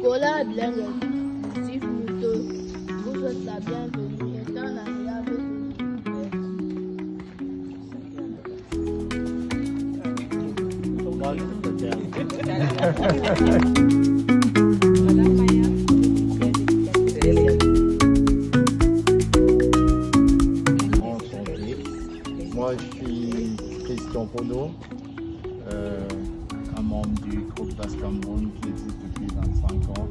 scolaire bilingue inclusif, vous souhaite la bienvenue et un agréable Moi, je suis Christian Pono, un membre du groupe Basse Cameroun qui existe depuis 25 ans.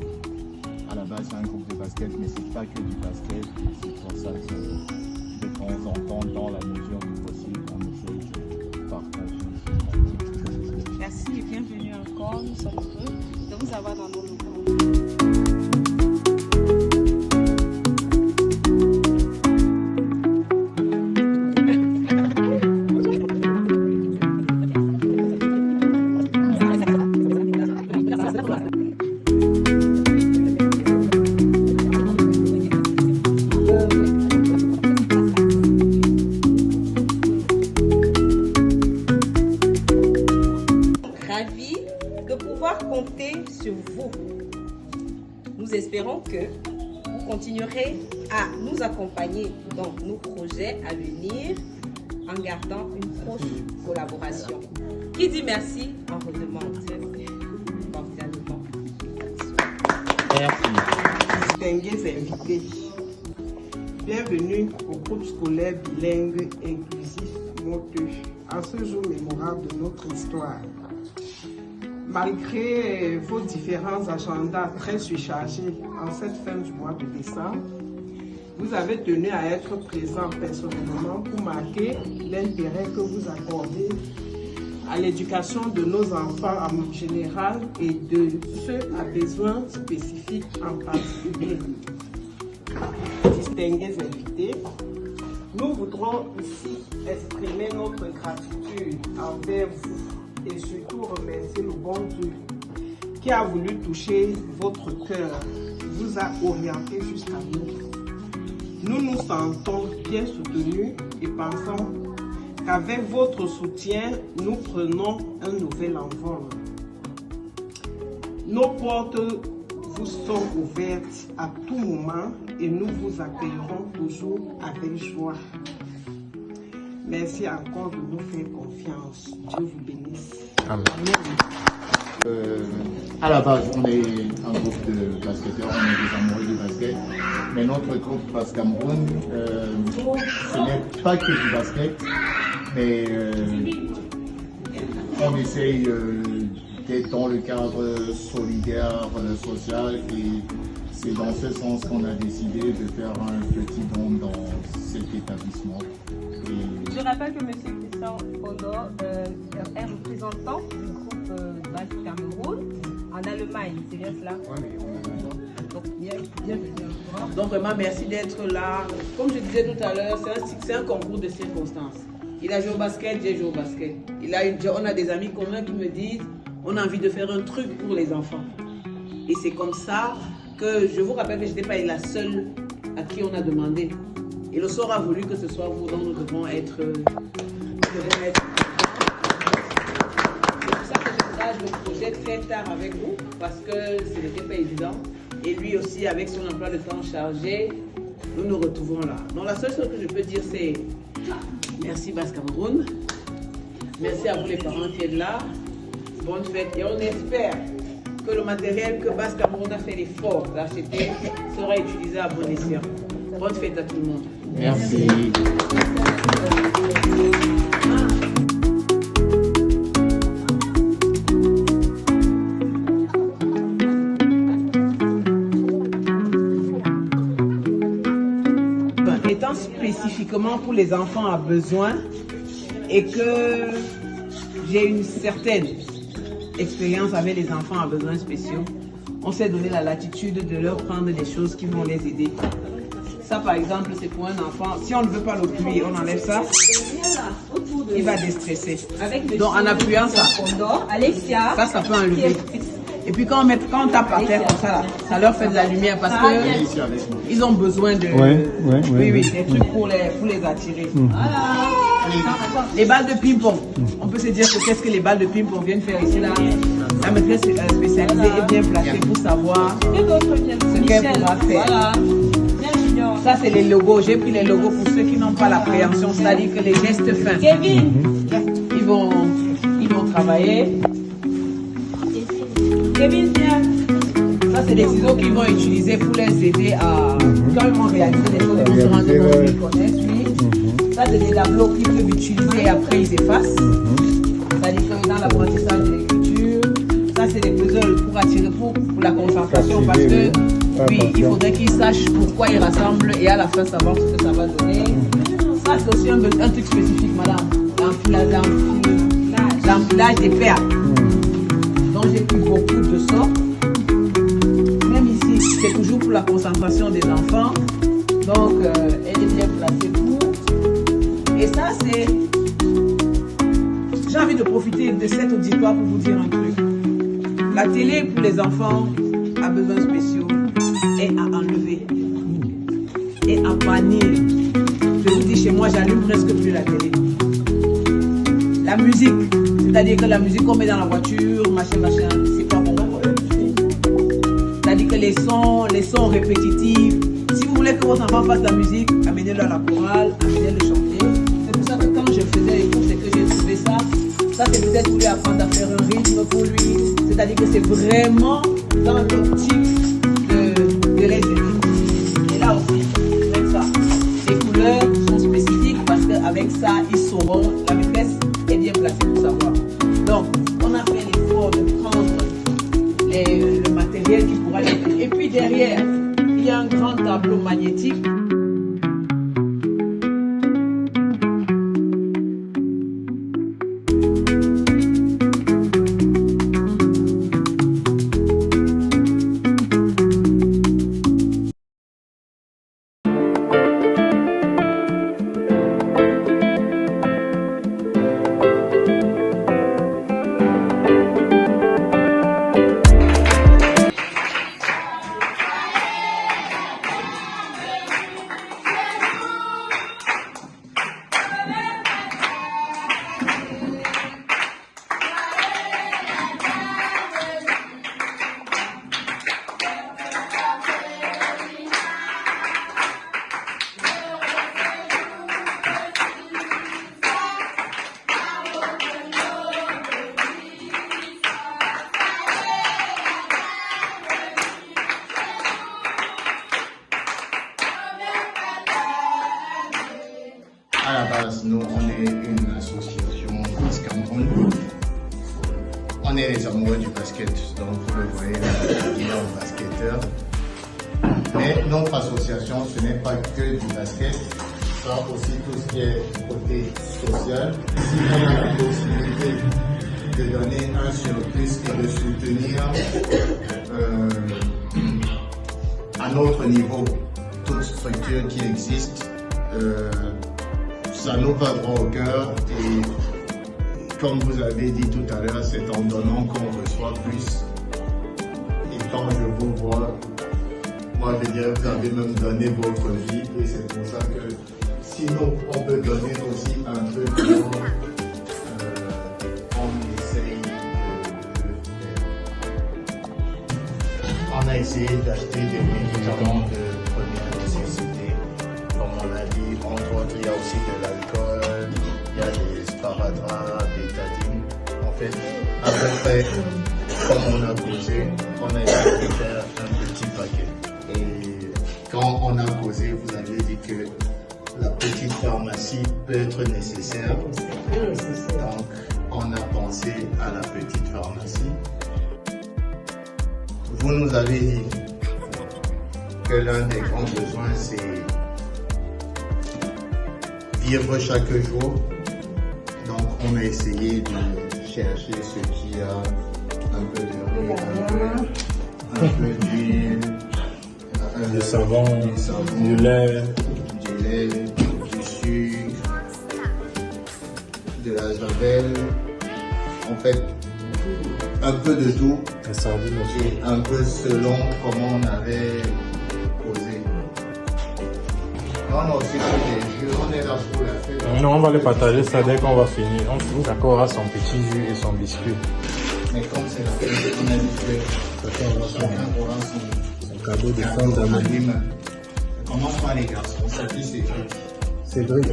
À la base, c'est un groupe de basket, mais c'est pas que du basket. C'est pour ça que de temps en temps, dans la mesure du possible, on essaie de partager. Merci et bienvenue encore. Nous sommes heureux de vous avoir dans nos locaux. Ravi de pouvoir compter sur vous. Nous espérons que vous continuerez à nous accompagner dans nos projets à venir en gardant une proche collaboration. Qui dit merci en redemande cordialement. Merci. Distingués invités, bienvenue au groupe scolaire bilingue inclusif Moteux, en ce jour mémorable de notre histoire. Malgré vos différents agendas très surchargés en cette fin du mois de décembre, vous avez tenu à être présent personnellement pour marquer l'intérêt que vous accordez à l'éducation de nos enfants en général et de ceux à besoins spécifiques en particulier. Distingués invités, nous voudrons ici exprimer notre gratitude envers vous et surtout remercier le bon Dieu qui a voulu toucher votre cœur, vous a orienté jusqu'à nous. Nous nous sentons bien soutenus et pensons qu'avec votre soutien, nous prenons un nouvel envol. Nos portes vous sont ouvertes à tout moment et nous vous accueillerons toujours avec joie. Merci encore de nous faire confiance. Dieu vous bénisse. Amen. À la base, on est un groupe de basketteurs, on est des amoureux du basket. Mais notre groupe Basse Cameroun, ce n'est pas que du basket, mais on essaye d'être dans le cadre solidaire, social, et c'est dans ce sens qu'on a décidé de faire un petit don dans cet établissement. Je rappelle que M. Christian Pono est représentant du groupe Basse Cameroun en Allemagne, c'est bien cela? Oui, Donc, bienvenue encore. donc vraiment merci d'être là. Comme je disais tout à l'heure, c'est un concours de circonstances. Il a joué au basket, j'ai joué au basket. On a des amis communs qui me disent on a envie de faire un truc pour les enfants. Et c'est comme ça que je vous rappelle que je n'étais pas la seule à qui on a demandé. Et le sort a voulu que ce soit vous dont nous devons être. C'est pour ça que je partage le projet très tard avec vous, parce que ce n'était pas évident. Et lui aussi, avec son emploi de temps chargé, nous nous retrouvons là. Donc la seule chose que je peux dire, c'est merci Basse Cameroun. Merci à vous les parents qui êtes là. Bonne fête. Et on espère que le matériel que Basse Cameroun a fait l'effort d'acheter sera utilisé à bon escient. Bonne fête à tout le monde. Merci. Étant spécifiquement pour les enfants à besoin et que j'ai une certaine expérience avec les enfants à besoins spéciaux, on s'est donné la latitude de leur prendre des choses qui vont les aider. Ça, par exemple, c'est pour un enfant. Si on ne veut pas l'occuper, on enlève ça. Il va déstresser. Donc, en appuyant ça, ça peut enlever. Et puis, quand on tape par terre comme ça, là, ça leur fait de la lumière parce qu'ils ont besoin de. Oui, des trucs pour les attirer. Les balles de ping-pong. On peut se dire que qu'est-ce que les balles de ping-pong viennent faire ici, là? La maîtresse spécialisée est bien placée pour savoir Que d'autres viennent? ce qu'elle Michel, pourra faire. voilà. Bien junior. Ça, c'est les logos. J'ai pris les logos pour ceux qui n'ont pas l'appréhension, c'est-à-dire que les gestes fins. Kevin. Ils vont travailler. Kevin, viens. Ça, c'est des ciseaux qu'ils vont utiliser pour les aider à... Quand ils vont réaliser des choses, ils vont se rendre compte qu'ils connaissent, oui. Ça, c'est des tableaux qu'ils peuvent utiliser et après ils effacent. C'est-à-dire que dans l'apprentissage de l'écriture, ça, c'est des puzzles pour attirer pour la concentration parce que, oui, il faudrait qu'ils sachent pourquoi ils rassemblent et à la fin savoir ce que ça va donner. Ça, c'est aussi un truc spécifique, madame. L'empilage des perles. Donc, j'ai pris beaucoup de sortes. Même ici, c'est toujours pour la concentration des enfants. Donc, elle est bien placée pour. Et ça, c'est... J'ai envie de profiter de cet auditoire pour vous dire un truc. La télé pour les enfants à besoins spéciaux est à enlever et à bannir. Je vous dis, chez moi, j'allume presque plus la télé. La musique, c'est-à-dire que la musique qu'on met dans la voiture, machin, c'est pas bon. C'est-à-dire que les sons répétitifs, si vous voulez que votre enfant fasse la musique, amenez-le à la chorale, amenez-le chanter. C'est pour ça que quand je faisais les cours, c'est que j'ai trouvé ça. Ça, c'est peut-être pour lui apprendre à faire un rythme pour lui. C'est-à-dire que c'est vraiment dans l'optique de les aider. Et là aussi, avec ça, les couleurs sont spécifiques parce qu'avec ça, ils sauront, la maîtresse est bien placée pour savoir. Donc, on a fait l'effort de prendre le matériel qui pourra l'aider. Et puis derrière, il y a un grand tableau magnétique. À la base, nous, on est une association Cameroun. On est les amoureux du basket, donc vous le voyez, il est un basketteur. Mais notre association, ce n'est pas que du basket, ça aussi tout ce qui est côté social. Si on a la possibilité de donner un surplus et de soutenir à notre niveau toute structure qui existe, ça nous va droit au cœur et comme vous avez dit tout à l'heure, c'est en donnant qu'on reçoit plus. Et quand je vous vois, moi je dirais vous avez même donné votre vie et c'est pour ça que sinon on peut donner aussi un peu de temps, on essaye de faire. On a essayé d'acheter des médicaments de première nécessité. Comme on a dit, entre autres, il y a aussi de l'alcool, il y a des sparadrap, des tatines. En fait, à peu près, comme on a causé, on a essayé de faire un petit paquet. Et quand on a causé, vous avez dit que la petite pharmacie peut être nécessaire. Donc, on a pensé à la petite pharmacie. Vous nous avez dit que l'un des grands besoins, c'est vivre chaque jour. Donc on a essayé de chercher ce qui a un peu de riz, un peu d'huile, du savon, du lait, du sucre, de la javel. En fait, un peu de tout. des sardines aussi. Et un peu selon comment on avait posé. Non, c'est que des jus, on est là pour la fête. Non, on va les partager ça dès qu'on va finir. Chacun aura son petit jus et son biscuit. Mais comme c'est la fête, on a dit que chacun aura son cadeau de fin d'année. Commence par les garçons, ça qui c'est. Cédric,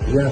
viens.